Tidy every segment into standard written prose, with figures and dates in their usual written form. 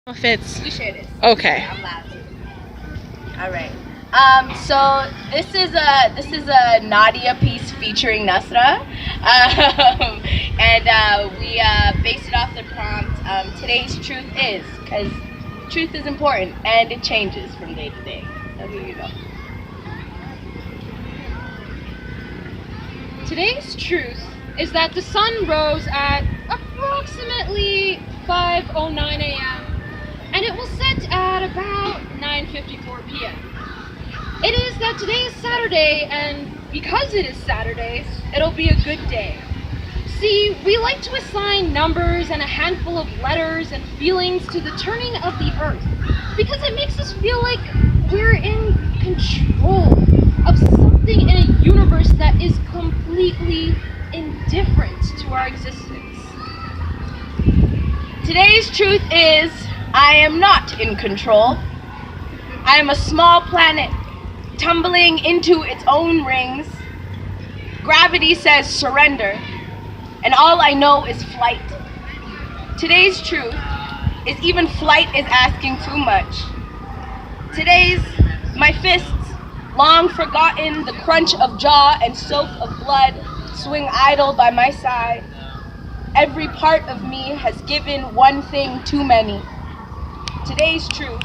If it's You share this. okay. I'm allowed to. All right. So this is a Nadia piece featuring Nasra, and we based it off the prompt. Today's truth is, because truth is important and it changes from day to day. So here you go. Today's truth is that the sun rose at approximately 5:09 a.m. and it will set at about 9:54 p.m. It is that today is Saturday, and because it is Saturday, it'll be a good day. See, we like to assign numbers and a handful of letters and feelings to the turning of the earth because it makes us feel like we're in control of something in a universe that is completely indifferent to our existence. Today's truth is, I am not in control. I am a small planet tumbling into its own rings. Gravity says surrender, and all I know is flight. Today's truth is even flight is asking too much. Today's my fists, long forgotten, the crunch of jaw and soak of blood, swing idle by my side. Every part of me has given one thing too many. Today's truth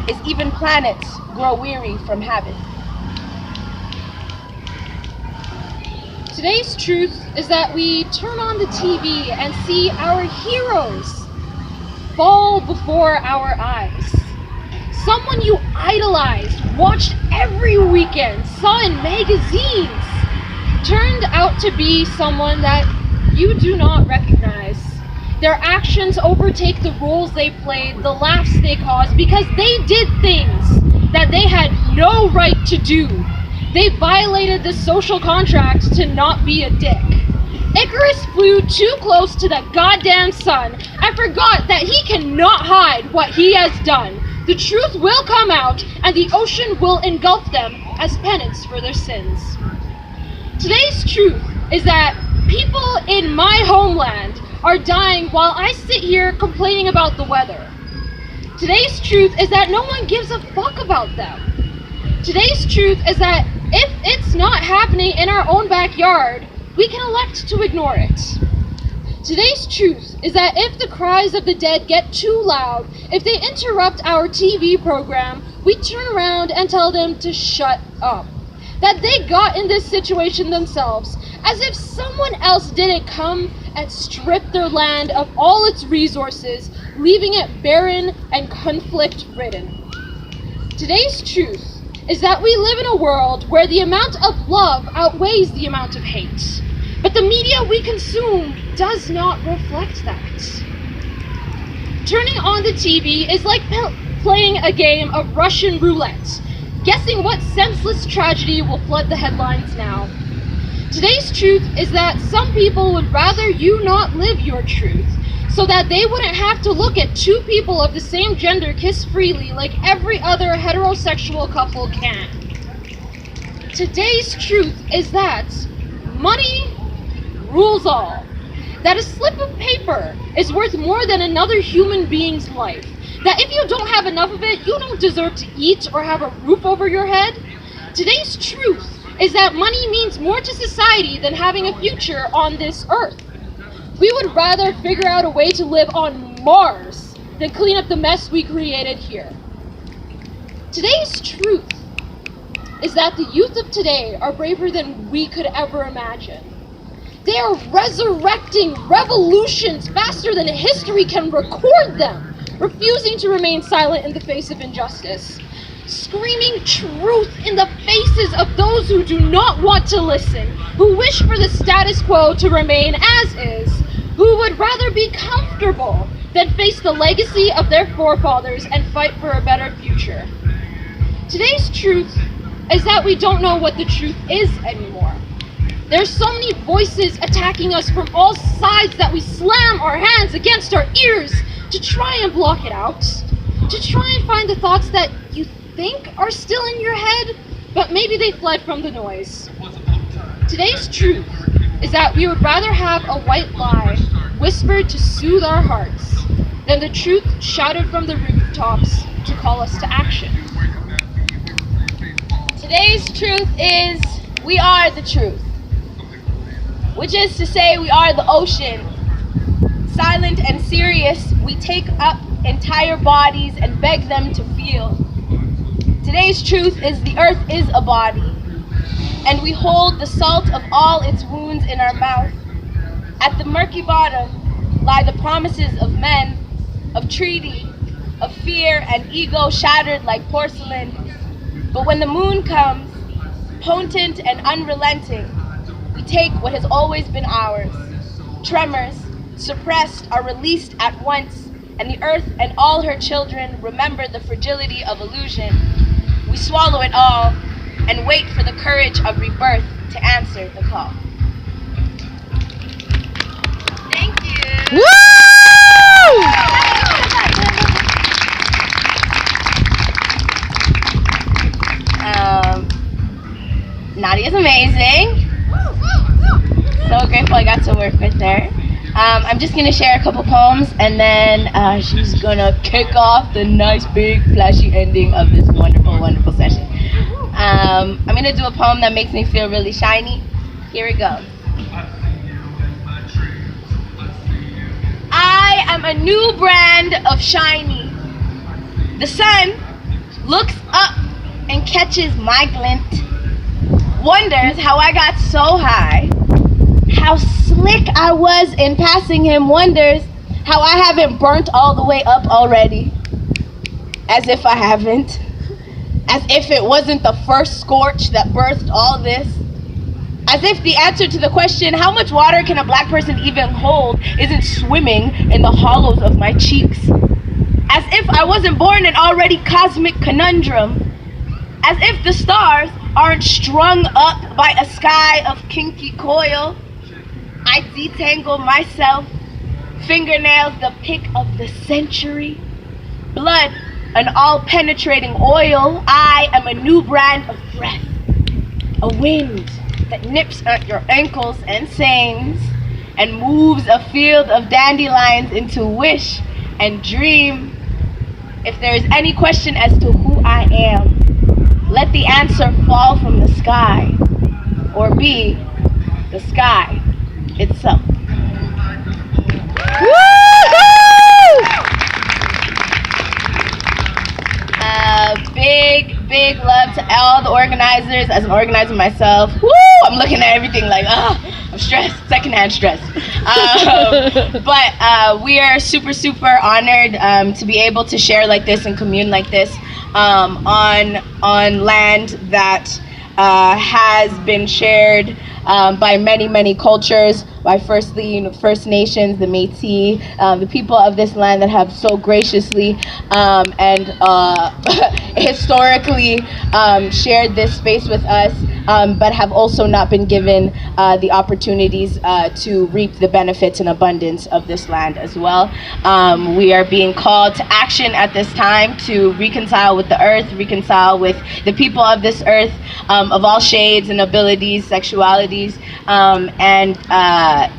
is even planets grow weary from habit. Today's truth is that we turn on the TV and see our heroes fall before our eyes. Someone you idolized, watched every weekend, saw in magazines, turned out to be someone that you do not recognize. Their actions overtake the roles they played, the laughs they caused, because they did things that they had no right to do. They violated the social contract to not be a dick. Icarus flew too close to the goddamn sun and forgot that he cannot hide what he has done. The truth will come out and the ocean will engulf them as penance for their sins. Today's truth is that people in my homeland are dying while I sit here complaining about the weather. Today's truth is that no one gives a fuck about them. Today's truth is that if it's not happening in our own backyard, we can elect to ignore it. Today's truth is that if the cries of the dead get too loud, if they interrupt our TV program, we turn around and tell them to shut up. That they got in this situation themselves, as if someone else didn't come and strip their land of all its resources, leaving it barren and conflict-ridden. Today's truth is that we live in a world where the amount of love outweighs the amount of hate. But the media we consume does not reflect that. Turning on the TV is like playing a game of Russian roulette, guessing what senseless tragedy will flood the headlines now. Today's truth is that some people would rather you not live your truth, so that they wouldn't have to look at two people of the same gender kiss freely like every other heterosexual couple can. Today's truth is that money rules all. That a slip of paper is worth more than another human being's life. That if you don't have enough of it, you don't deserve to eat or have a roof over your head. Today's truth is that money means more to society than having a future on this earth. We would rather figure out a way to live on Mars than clean up the mess we created here. Today's truth is that the youth of today are braver than we could ever imagine. They are resurrecting revolutions faster than history can record them, refusing to remain silent in the face of injustice, screaming truth in the faces of those who do not want to listen, who wish for the status quo to remain as is, who would rather be comfortable than face the legacy of their forefathers and fight for a better future. Today's truth is that we don't know what the truth is anymore. There's so many voices attacking us from all sides that we slam our hands against our ears to try and block it out, to try and find the thoughts that you think are still in your head, but maybe they fled from the noise. Today's truth is that we would rather have a white lie whispered to soothe our hearts then the truth shouted from the rooftops to call us to action. Today's truth is we are the truth, which is to say we are the ocean. Silent and serious, we take up entire bodies and beg them to feel. Today's truth is the earth is a body, and we hold the salt of all its wounds in our mouth. At the murky bottom lie the promises of men, of treaty, of fear and ego shattered like porcelain. But when the moon comes, potent and unrelenting, we take what has always been ours. Tremors, suppressed, are released at once, and the earth and all her children remember the fragility of illusion. We swallow it all and wait for the courage of rebirth to answer the call. Thank you. Woo! Nadia's amazing. So grateful I got to work with her. I'm just gonna share a couple poems, and then she's gonna kick off the nice, big, flashy ending of this wonderful, wonderful session. I'm gonna do a poem that makes me feel really shiny. Here we go. I am a new brand of shiny. The sun looks up and catches my glint, wonders how I got so high, how slick I was in passing him, wonders how I haven't burnt all the way up already. As if I haven't. As if it wasn't the first scorch that birthed all this. As if the answer to the question, how much water can a black person even hold, isn't swimming in the hollows of my cheeks. As if I wasn't born an already cosmic conundrum. As if the stars aren't strung up by a sky of kinky coil. I detangle myself, fingernails the pick of the century, blood an all-penetrating oil. I am a new brand of breath, a wind that nips at your ankles and sings, and moves a field of dandelions into wish and dream. If there is any question as to who I am, let the answer fall from the sky, or be the sky itself. Big love to all the organizers. As an organizer myself, I'm looking at everything like, I'm stressed, secondhand stress. But we are super honored to be able to share like this and commune like this on land that has been shared by many cultures, by First Nations, the Métis, the people of this land that have so graciously and historically shared this space with us, but have also not been given the opportunities to reap the benefits and abundance of this land as well. We are being called to action at this time to reconcile with the earth, reconcile with the people of this earth, of all shades and abilities, sexualities, and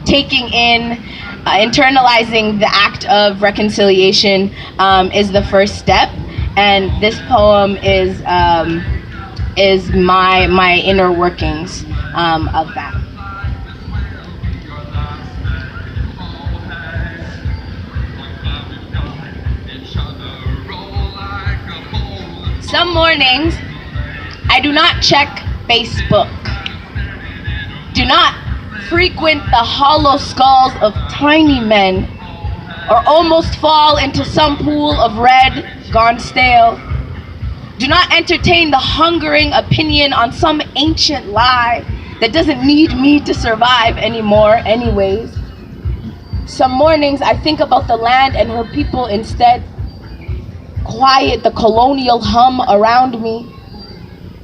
taking in, internalizing the act of reconciliation is the first step. And this poem is my inner workings of that. Some mornings, I do not check Facebook. Do not frequent the hollow skulls of tiny men, or almost fall into some pool of red gone stale. Do not entertain the hungering opinion on some ancient lie that doesn't need me to survive anymore anyways. Some mornings I think about the land and her people instead. Quiet the colonial hum around me.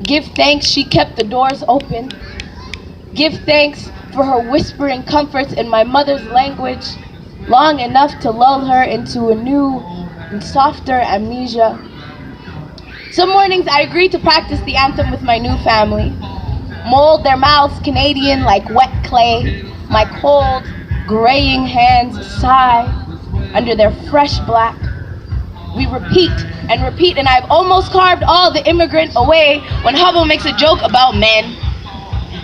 Give thanks she kept the doors open. Give thanks for her whispering comforts in my mother's language, long enough to lull her into a new and softer amnesia. Some mornings I agree to practice the anthem with my new family, mold their mouths Canadian like wet clay, my cold, graying hands sigh, under their fresh black. We repeat and repeat, and I've almost carved all the immigrant away when Hubble makes a joke about men.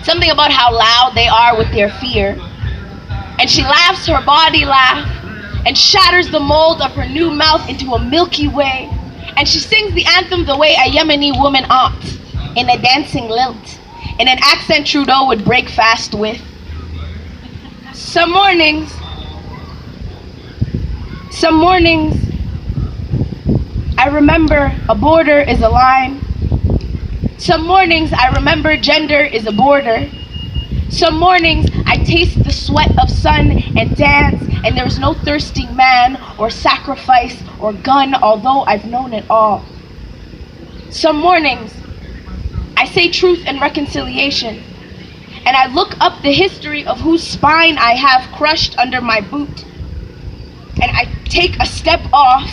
Something about how loud they are with their fear. And she laughs her body laugh and shatters the mold of her new mouth into a milky way. And she sings the anthem the way a Yemeni woman ought, in a dancing lilt, in an accent Trudeau would break fast with. Some mornings, I remember a border is a line. Some mornings I remember gender is a border. Some mornings I taste the sweat of sun and dance, and there's no thirsty man or sacrifice or gun, although I've known it all. Some mornings I say truth and reconciliation, and I look up the history of whose spine I have crushed under my boot, and I take a step off,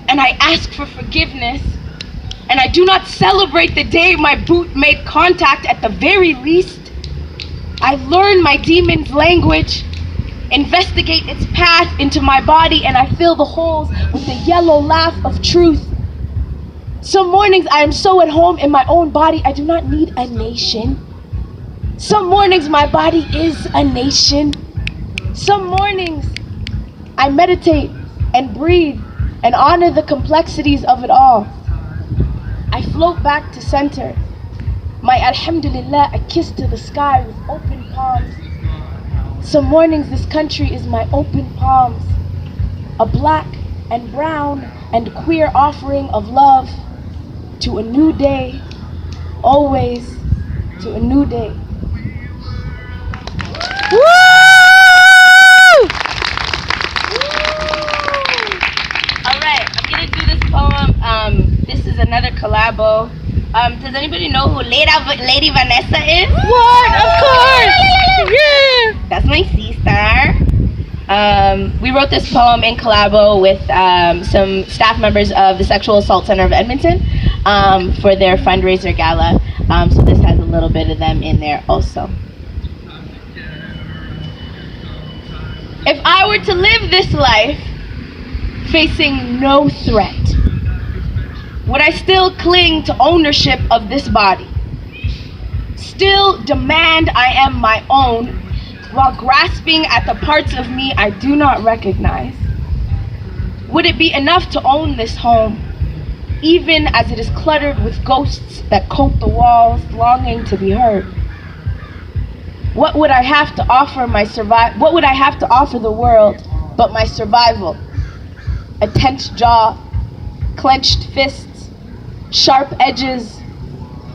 and I ask for forgiveness, and I do not celebrate the day my boot made contact. At the very least, I learn my demon's language, investigate its path into my body, and I fill the holes with the yellow laugh of truth. Some mornings I am so at home in my own body, I do not need a nation. Some mornings my body is a nation. Some mornings I meditate and breathe and honor the complexities of it all. I float back to center. My alhamdulillah, a kiss to the sky with open palms. Some mornings this country is my open palms. A black and brown and queer offering of love to a new day, always to a new day. Woo! All right, I'm gonna do this poem. This is another collabo. Does anybody know who Lady Vanessa is? What? Of course! Yeah! That's my sister. We wrote this poem in collabo with some staff members of the Sexual Assault Center of Edmonton for their fundraiser gala. So this has a little bit of them in there also. If I were to live this life facing no threat, would I still cling to ownership of this body? Still demand I am my own while grasping at the parts of me I do not recognize? Would it be enough to own this home, even as it is cluttered with ghosts that coat the walls, longing to be heard? What would I have to offer What would I have to offer the world but my survival? A tense jaw, clenched fists, sharp edges,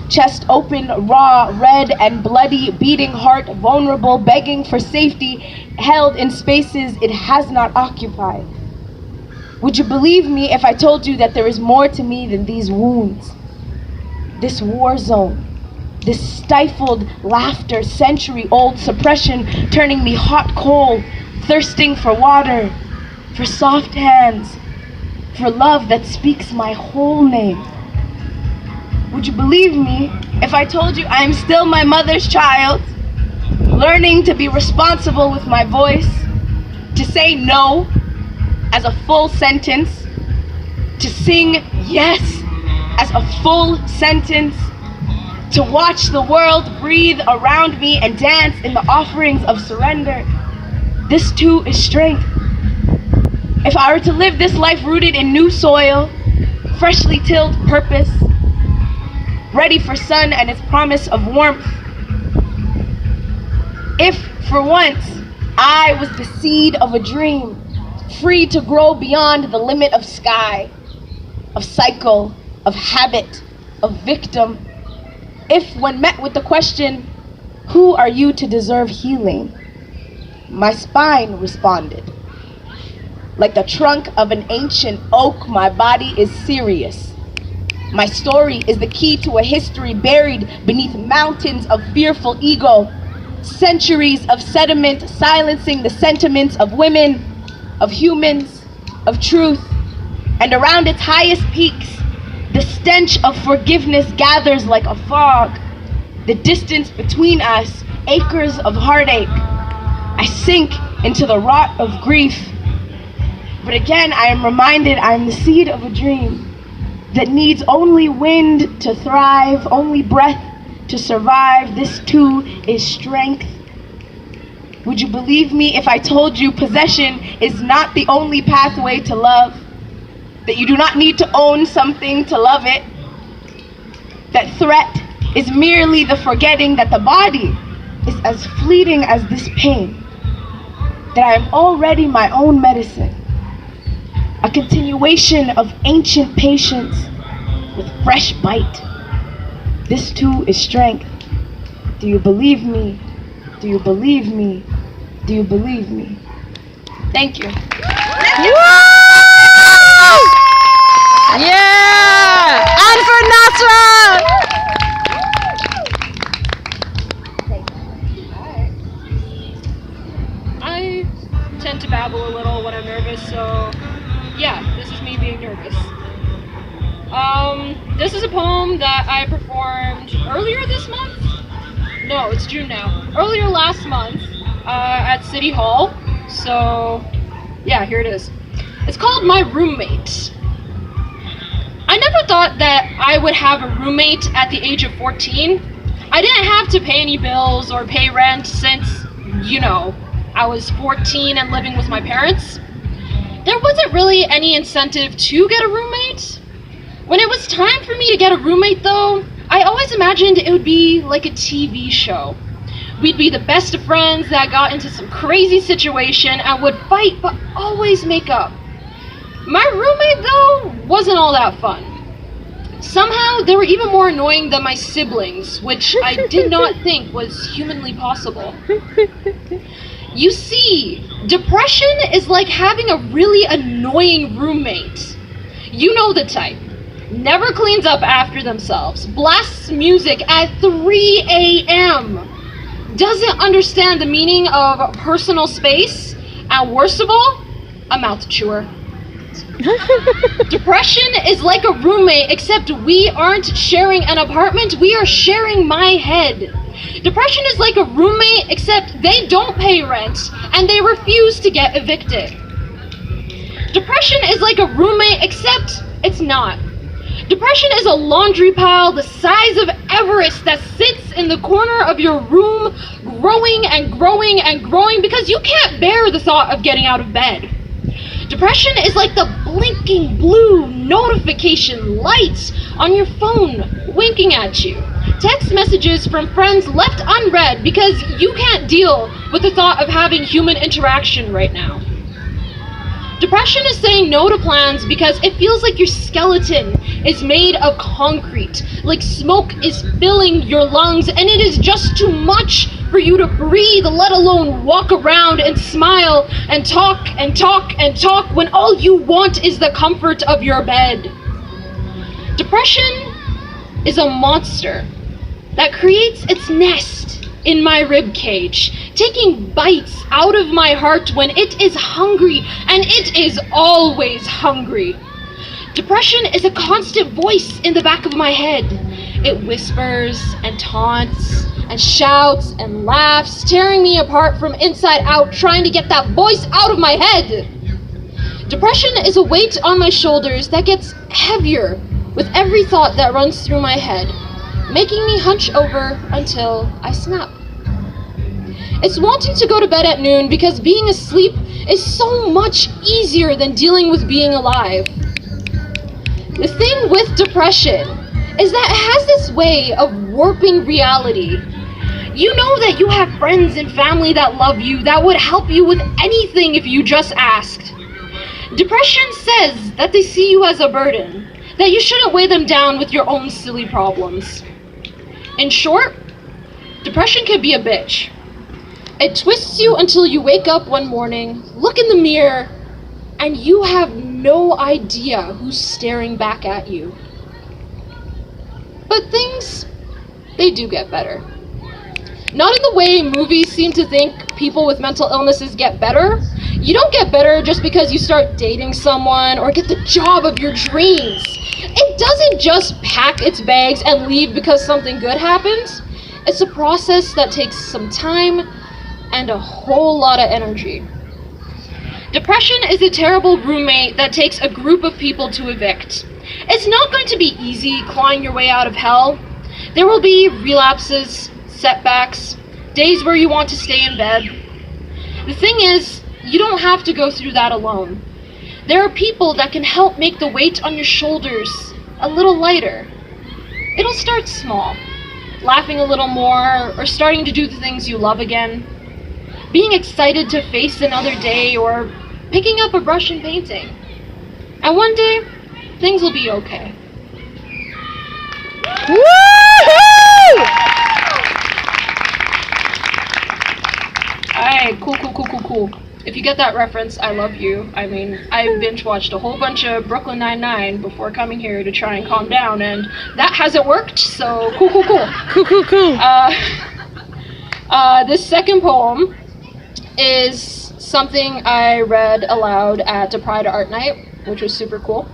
chest open, raw, red and bloody, beating heart, vulnerable, begging for safety, held in spaces it has not occupied. Would you believe me if I told you that there is more to me than these wounds? This war zone, this stifled laughter, century-old suppression turning me hot coal, thirsting for water, for soft hands, for love that speaks my whole name. Would you believe me if I told you I am still my mother's child, learning to be responsible with my voice, to say no as a full sentence, to sing yes as a full sentence, to watch the world breathe around me and dance in the offerings of surrender? This too is strength. If I were to live this life rooted in new soil, freshly tilled purpose, ready for sun and its promise of warmth. If, for once, I was the seed of a dream, free to grow beyond the limit of sky, of cycle, of habit, of victim. If, when met with the question, who are you to deserve healing? My spine responded. Like the trunk of an ancient oak, my body is serious. My story is the key to a history buried beneath mountains of fearful ego, centuries of sediment silencing the sentiments of women, of humans, of truth. And around its highest peaks, the stench of forgiveness gathers like a fog. The distance between us, acres of heartache. I sink into the rot of grief. But again, I am reminded I am the seed of a dream that needs only wind to thrive, only breath to survive. This too is strength. Would you believe me if I told you possession is not the only pathway to love? That you do not need to own something to love it? That threat is merely the forgetting that the body is as fleeting as this pain? That I am already my own medicine, a continuation of ancient patience with fresh bite. This too is strength. Do you believe me? Do you believe me? Do you believe me? Thank you. Yeah! And for Nasra! I tend to babble a little when I'm nervous, so yeah, this is me being nervous. This is a poem that I performed earlier this month? No, it's June now. Earlier last month at City Hall. So yeah, here it is. It's called My Roommate. I never thought that I would have a roommate at the age of 14. I didn't have to pay any bills or pay rent since, I was 14 and living with my parents. There wasn't really any incentive to get a roommate. When it was time for me to get a roommate though, I always imagined it would be like a TV show. We'd be the best of friends that got into some crazy situation and would fight but always make up. My roommate though wasn't all that fun. Somehow they were even more annoying than my siblings, which I did not think was humanly possible. You see, depression is like having a really annoying roommate. You know the type. Never cleans up after themselves, blasts music at 3 a.m., doesn't understand the meaning of personal space, and worst of all, a mouth chewer. Depression is like a roommate, except we aren't sharing an apartment, we are sharing my head. Depression is like a roommate, except they don't pay rent, and they refuse to get evicted. Depression is like a roommate, except it's not. Depression is a laundry pile the size of Everest that sits in the corner of your room, growing and growing and growing because you can't bear the thought of getting out of bed. Depression is like the blinking blue notification lights on your phone winking at you. Text messages from friends left unread because you can't deal with the thought of having human interaction right now. Depression is saying no to plans because it feels like your skeleton is made of concrete, like smoke is filling your lungs, and it is just too much for you to breathe, let alone walk around and smile and talk and talk and talk when all you want is the comfort of your bed. Depression is a monster that creates its nest in my rib cage, taking bites out of my heart when it is hungry, and it is always hungry. Depression is a constant voice in the back of my head. It whispers and taunts and shouts and laughs, tearing me apart from inside out, trying to get that voice out of my head. Depression is a weight on my shoulders that gets heavier with every thought that runs through my head, making me hunch over until I snap. It's wanting to go to bed at noon because being asleep is so much easier than dealing with being alive. The thing with depression is that it has this way of warping reality. You know that you have friends and family that love you, that would help you with anything if you just asked. Depression says that they see you as a burden, that you shouldn't weigh them down with your own silly problems. In short, depression can be a bitch. It twists you until you wake up one morning, look in the mirror, and you have no idea who's staring back at you. But things, they do get better. Not in the way movies seem to think people with mental illnesses get better. You don't get better just because you start dating someone or get the job of your dreams. It doesn't just pack its bags and leave because something good happens. It's a process that takes some time and a whole lot of energy. Depression is a terrible roommate that takes a group of people to evict. It's not going to be easy clawing your way out of hell. There will be relapses, setbacks, days where you want to stay in bed. The thing is, you don't have to go through that alone. There are people that can help make the weight on your shoulders a little lighter. It'll start small, laughing a little more, or starting to do the things you love again, being excited to face another day, or picking up a brush and painting. And one day, things will be okay. Woohoo! Alright, cool. If you get that reference, I love you. I mean, I binge watched a whole bunch of Brooklyn Nine-Nine before coming here to try and calm down, and that hasn't worked, so cool. Cool. This second poem is something I read aloud at a Pride Art Night, which was super cool.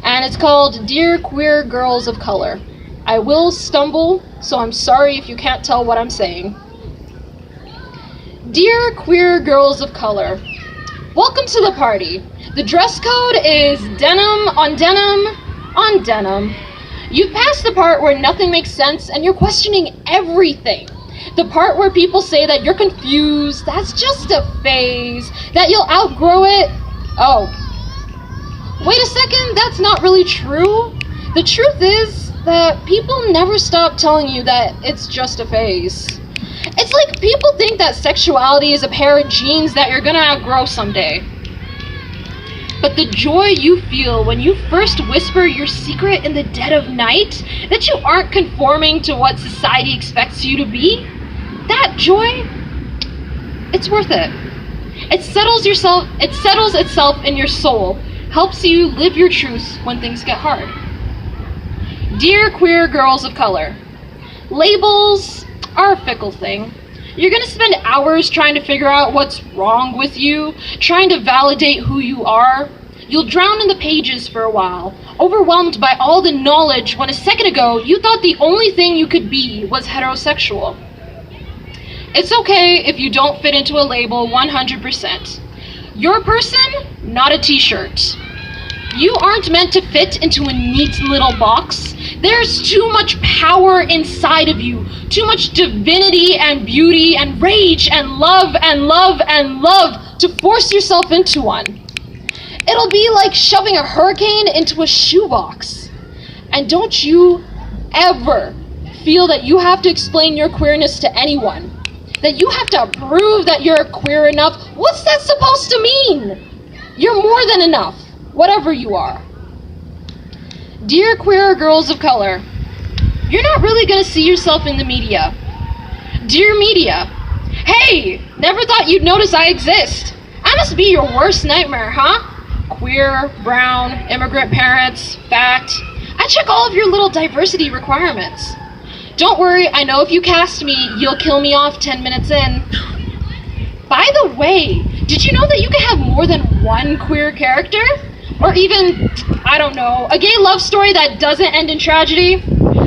And it's called Dear Queer Girls of Color. I will stumble, so I'm sorry if you can't tell what I'm saying. Dear queer girls of color, welcome to the party. The dress code is denim on denim on denim. You've passed the part where nothing makes sense and you're questioning everything. The part where people say that you're confused, that's just a phase, that you'll outgrow it. Oh, wait a second, that's not really true. The truth is that people never stop telling you that it's just a phase. It's like people think that sexuality is a pair of jeans that you're gonna outgrow someday. But the joy you feel when you first whisper your secret in the dead of night, that you aren't conforming to what society expects you to be, that joy, it's worth it. It settles itself in your soul, helps you live your truth when things get hard. Dear queer girls of color, labels are a fickle thing. You're gonna spend hours trying to figure out what's wrong with you, trying to validate who you are. You'll drown in the pages for a while, overwhelmed by all the knowledge when a second ago you thought the only thing you could be was heterosexual. It's okay if you don't fit into a label 100%. You're a person, not a t-shirt. You aren't meant to fit into a neat little box. There's too much power inside of you, too much divinity and beauty and rage and love and love and love to force yourself into one. It'll be like shoving a hurricane into a shoebox. And don't you ever feel that you have to explain your queerness to anyone, that you have to prove that you're queer enough. What's that supposed to mean? You're more than enough, whatever you are. Dear queer girls of color, you're not really gonna see yourself in the media. Dear media, hey, never thought you'd notice I exist. I must be your worst nightmare, huh? Queer, brown, immigrant parents, fact. I check all of your little diversity requirements. Don't worry, I know if you cast me, you'll kill me off 10 minutes in. By the way, did you know that you can have more than one queer character? Or even, I don't know, a gay love story that doesn't end in tragedy?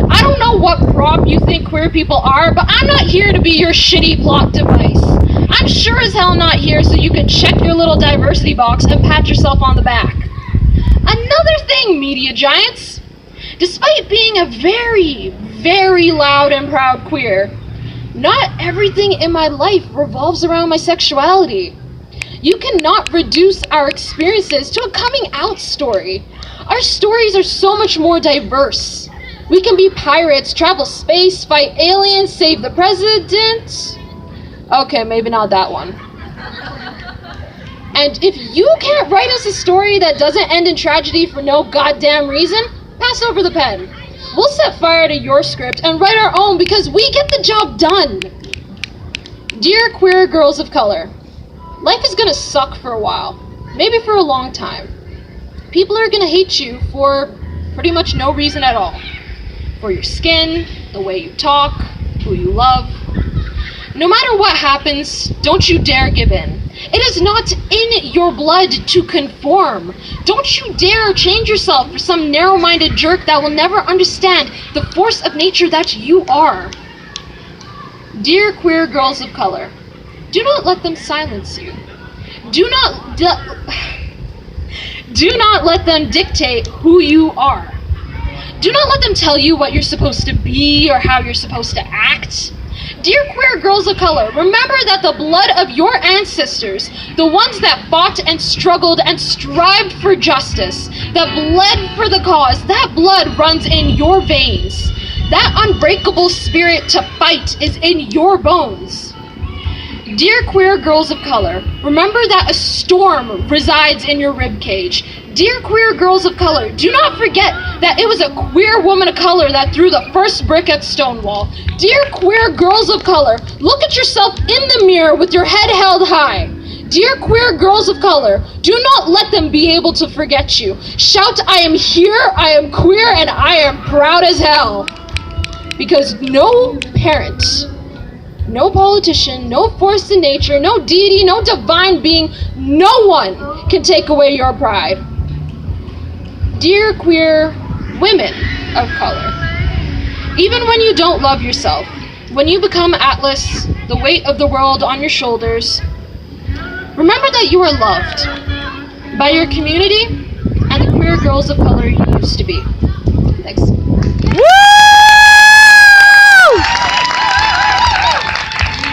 I don't know what prop you think queer people are, but I'm not here to be your shitty plot device. I'm sure as hell not here so you can check your little diversity box and pat yourself on the back. Another thing, media giants, despite being a very, very loud and proud queer, not everything in my life revolves around my sexuality. You cannot reduce our experiences to a coming out story. Our stories are so much more diverse. We can be pirates, travel space, fight aliens, save the president. Okay, maybe not that one. And if you can't write us a story that doesn't end in tragedy for no goddamn reason, pass over the pen. We'll set fire to your script and write our own because we get the job done. Dear queer girls of color, life is gonna suck for a while, maybe for a long time. People are gonna hate you for pretty much no reason at all. For your skin, the way you talk, who you love. No matter what happens, don't you dare give in. It is not in your blood to conform. Don't you dare change yourself for some narrow-minded jerk that will never understand the force of nature that you are. Dear queer girls of color, do not let them silence you. Do not let them dictate who you are. Do not let them tell you what you're supposed to be or how you're supposed to act. Dear queer girls of color, remember that the blood of your ancestors, the ones that fought and struggled and strived for justice, that bled for the cause, that blood runs in your veins. That unbreakable spirit to fight is in your bones. Dear queer girls of color, remember that a storm resides in your ribcage. Dear queer girls of color, do not forget that it was a queer woman of color that threw the first brick at Stonewall. Dear queer girls of color, look at yourself in the mirror with your head held high. Dear queer girls of color, do not let them be able to forget you. Shout, I am here, I am queer, and I am proud as hell. Because no parent, no politician, no force in nature, no deity, no divine being, no one can take away your pride. Dear queer women of color, even when you don't love yourself, when you become Atlas, the weight of the world on your shoulders, remember that you are loved by your community and the queer girls of color you used to be.